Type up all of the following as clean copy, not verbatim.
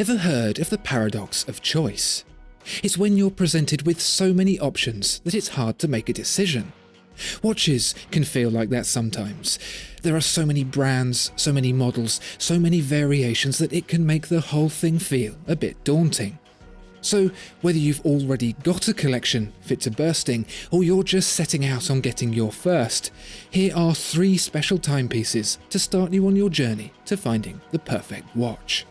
Ever heard of the paradox of choice? It's when you're presented with so many options that it's hard to make a decision. Watches can feel like that sometimes. There are so many brands, so many models, so many variations that it can make the whole thing feel a bit daunting. So, whether you've already got a collection fit to bursting, or you're just setting out on getting your first, here are 3 special timepieces to start you on your journey to finding the perfect watch.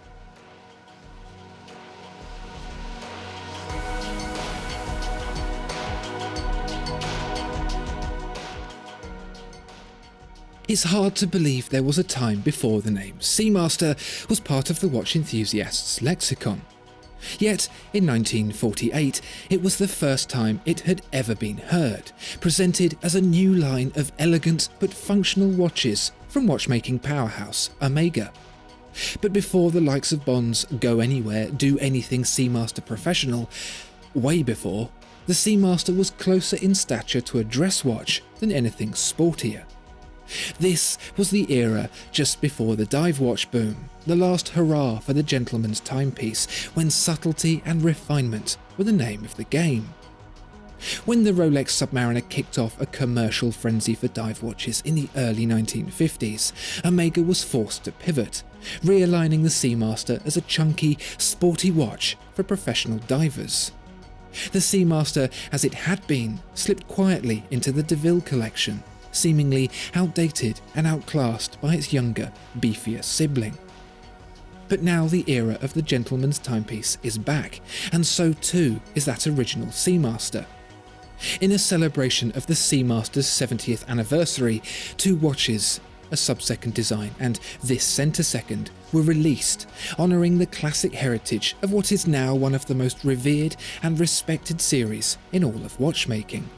It's hard to believe there was a time before the name Seamaster was part of the watch enthusiast's lexicon. Yet, in 1948, it was the first time it had ever been heard, presented as a new line of elegant but functional watches from watchmaking powerhouse Omega. But before the likes of Bond's Go Anywhere, Do Anything Seamaster Professional, way before, the Seamaster was closer in stature to a dress watch than anything sportier. This was the era just before the dive watch boom, the last hurrah for the gentleman's timepiece, when subtlety and refinement were the name of the game. When the Rolex Submariner kicked off a commercial frenzy for dive watches in the early 1950s, Omega was forced to pivot, realigning the Seamaster as a chunky, sporty watch for professional divers. The Seamaster, as it had been, slipped quietly into the DeVille collection, seemingly outdated and outclassed by its younger, beefier sibling. But now the era of the gentleman's timepiece is back, and so too is that original Seamaster. In a celebration of the Seamaster's 70th anniversary, 2 watches, a sub-second design and this centre-second, were released, honouring the classic heritage of what is now one of the most revered and respected series in all of watchmaking.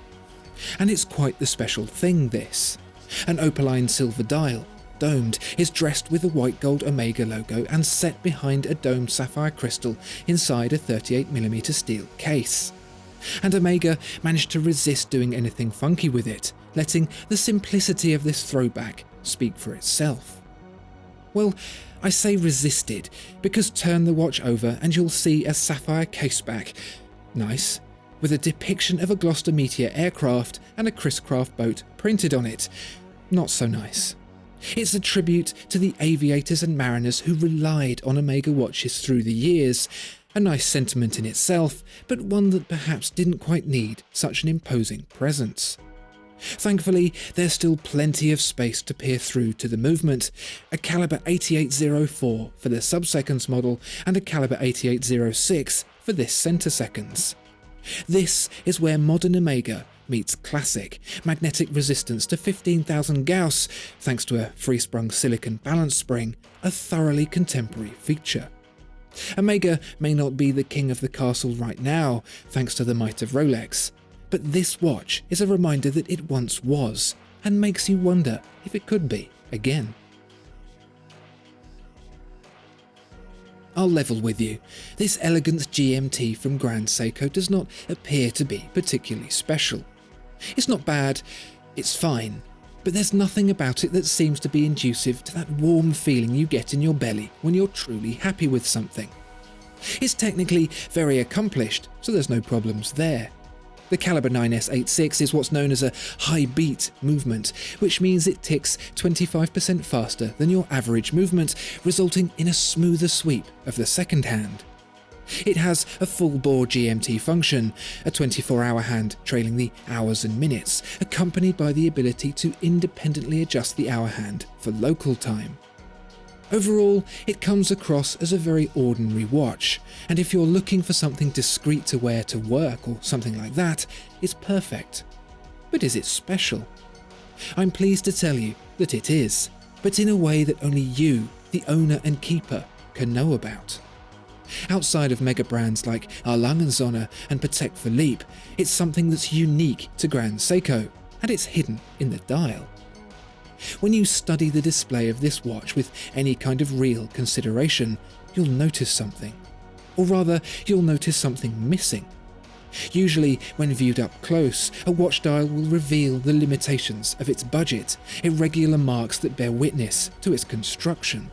And it's quite the special thing, this. An opaline silver dial, domed, is dressed with a white gold Omega logo and set behind a domed sapphire crystal inside a 38mm steel case. And Omega managed to resist doing anything funky with it, letting the simplicity of this throwback speak for itself. Well, I say resisted, because turn the watch over and you'll see a sapphire caseback. Nice. With a depiction of a Gloucester Meteor aircraft and a Chris Craft boat printed on it. Not so nice. It's a tribute to the aviators and mariners who relied on Omega watches through the years. A nice sentiment in itself, but one that perhaps didn't quite need such an imposing presence. Thankfully, there's still plenty of space to peer through to the movement, a caliber 8804 for the sub-seconds model and a caliber 8806 for this centre-seconds. This is where modern Omega meets classic, magnetic resistance to 15,000 Gauss, thanks to a free-sprung silicon balance spring, a thoroughly contemporary feature. Omega may not be the king of the castle right now, thanks to the might of Rolex, but this watch is a reminder that it once was, and makes you wonder if it could be again. I'll level with you, this Elegance GMT from Grand Seiko does not appear to be particularly special. It's not bad, it's fine, but there's nothing about it that seems to be inducive to that warm feeling you get in your belly when you're truly happy with something. It's technically very accomplished, so there's no problems there. The caliber 9S86 is what's known as a high beat movement, which means it ticks 25% faster than your average movement, resulting in a smoother sweep of the second hand. It has a full-bore GMT function, a 24-hour hand trailing the hours and minutes, accompanied by the ability to independently adjust the hour hand for local time. Overall, it comes across as a very ordinary watch, and if you're looking for something discreet to wear to work or something like that, it's perfect. But is it special? I'm pleased to tell you that it is, but in a way that only you, the owner and keeper, can know about. Outside of mega brands like A. Lange & Söhne and Patek Philippe, it's something that's unique to Grand Seiko, and it's hidden in the dial. When you study the display of this watch with any kind of real consideration, you'll notice something. Or rather, you'll notice something missing. Usually, when viewed up close, a watch dial will reveal the limitations of its budget, irregular marks that bear witness to its construction.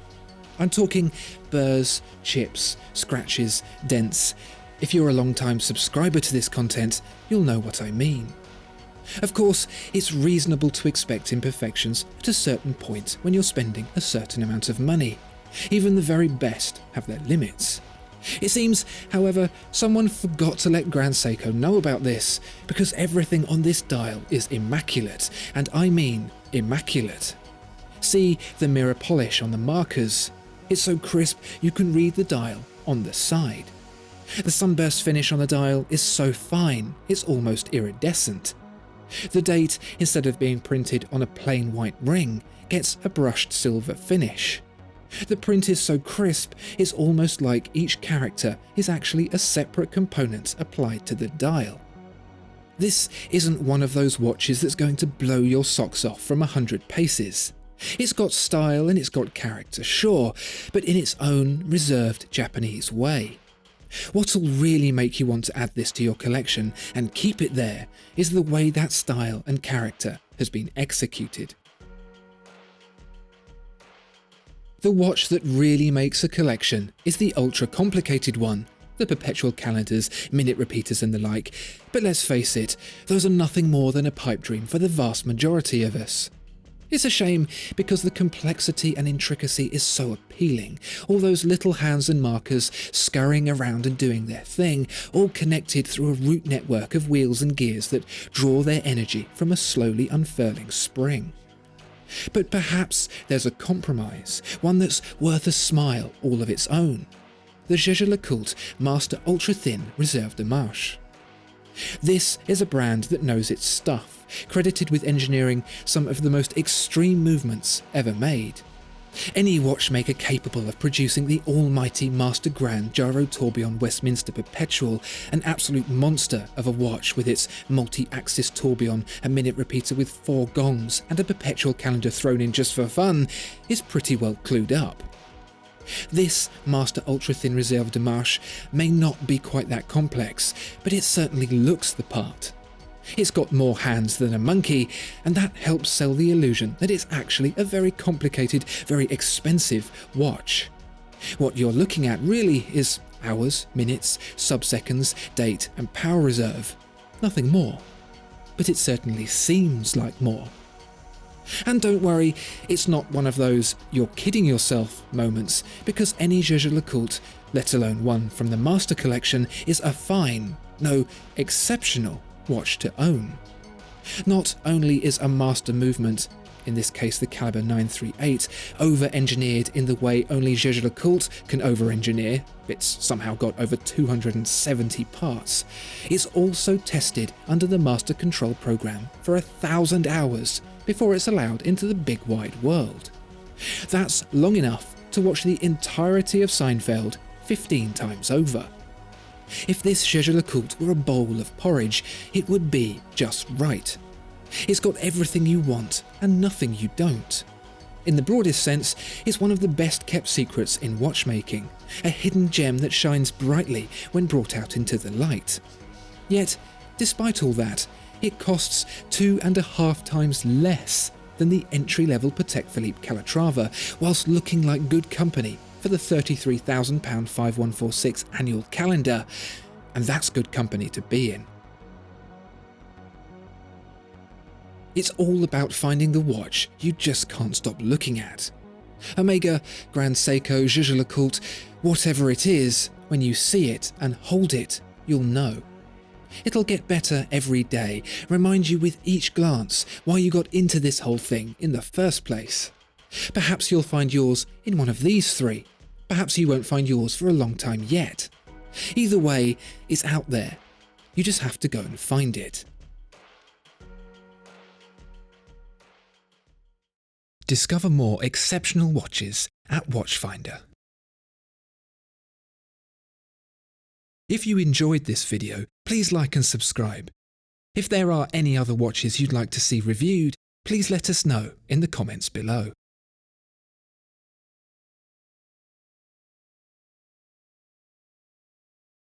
I'm talking burrs, chips, scratches, dents. If you're a long-time subscriber to this content, you'll know what I mean. Of course, it's reasonable to expect imperfections at a certain point when you're spending a certain amount of money. Even the very best have their limits. It seems, however, someone forgot to let Grand Seiko know about this, because everything on this dial is immaculate, and I mean immaculate. See the mirror polish on the markers. It's so crisp you can read the dial on the side. The sunburst finish on the dial is so fine, it's almost iridescent. The date, instead of being printed on a plain white ring, gets a brushed silver finish. The print is so crisp, it's almost like each character is actually a separate component applied to the dial. This isn't one of those watches that's going to blow your socks off from 100 paces. It's got style and it's got character, sure, but in its own reserved Japanese way. What'll really make you want to add this to your collection and keep it there is the way that style and character has been executed. The watch that really makes a collection is the ultra-complicated one, the perpetual calendars, minute repeaters and the like, but let's face it, those are nothing more than a pipe dream for the vast majority of us. It's a shame because the complexity and intricacy is so appealing, all those little hands and markers scurrying around and doing their thing, all connected through a root network of wheels and gears that draw their energy from a slowly unfurling spring. But perhaps there's a compromise, one that's worth a smile all of its own. The Jaeger-LeCoultre Master Ultra Thin Réserve de Marche. This is a brand that knows its stuff, credited with engineering some of the most extreme movements ever made. Any watchmaker capable of producing the almighty Master Grand Gyro Tourbillon Westminster Perpetual, an absolute monster of a watch with its multi-axis tourbillon, a minute repeater with 4 gongs, and a perpetual calendar thrown in just for fun, is pretty well clued up. This Master Ultra Thin Réserve de Marche may not be quite that complex, but it certainly looks the part. It's got more hands than a monkey, and that helps sell the illusion that it's actually a very complicated, very expensive watch. What you're looking at really is hours, minutes, sub-seconds, date and power reserve. Nothing more. But it certainly seems like more. And don't worry, it's not one of those "you're kidding yourself" moments, because any Jaeger-LeCoultre, let alone one from the Master Collection, is a fine, no, exceptional watch to own. Not only is a Master movement, in this case the caliber 938, over-engineered in the way only Jaeger-LeCoultre can over-engineer, it's somehow got over 270 parts, it's also tested under the Master Control program for 1,000 hours before it's allowed into the big wide world. That's long enough to watch the entirety of Seinfeld 15 times over. If this Jaeger-LeCoultre were a bowl of porridge, it would be just right. It's got everything you want and nothing you don't. In the broadest sense, it's one of the best kept secrets in watchmaking, a hidden gem that shines brightly when brought out into the light. Yet, despite all that, it costs 2.5 times less than the entry-level Patek Philippe Calatrava, whilst looking like good company for the £33,000 5146 annual calendar, and that's good company to be in. It's all about finding the watch you just can't stop looking at. Omega, Grand Seiko, Jaeger-LeCoultre, whatever it is, when you see it and hold it, you'll know. It'll get better every day, remind you with each glance why you got into this whole thing in the first place. Perhaps you'll find yours in one of these 3. Perhaps you won't find yours for a long time yet. Either way, it's out there. You just have to go and find it. Discover more exceptional watches at Watchfinder. If you enjoyed this video, please like and subscribe. If there are any other watches you'd like to see reviewed, please let us know in the comments below.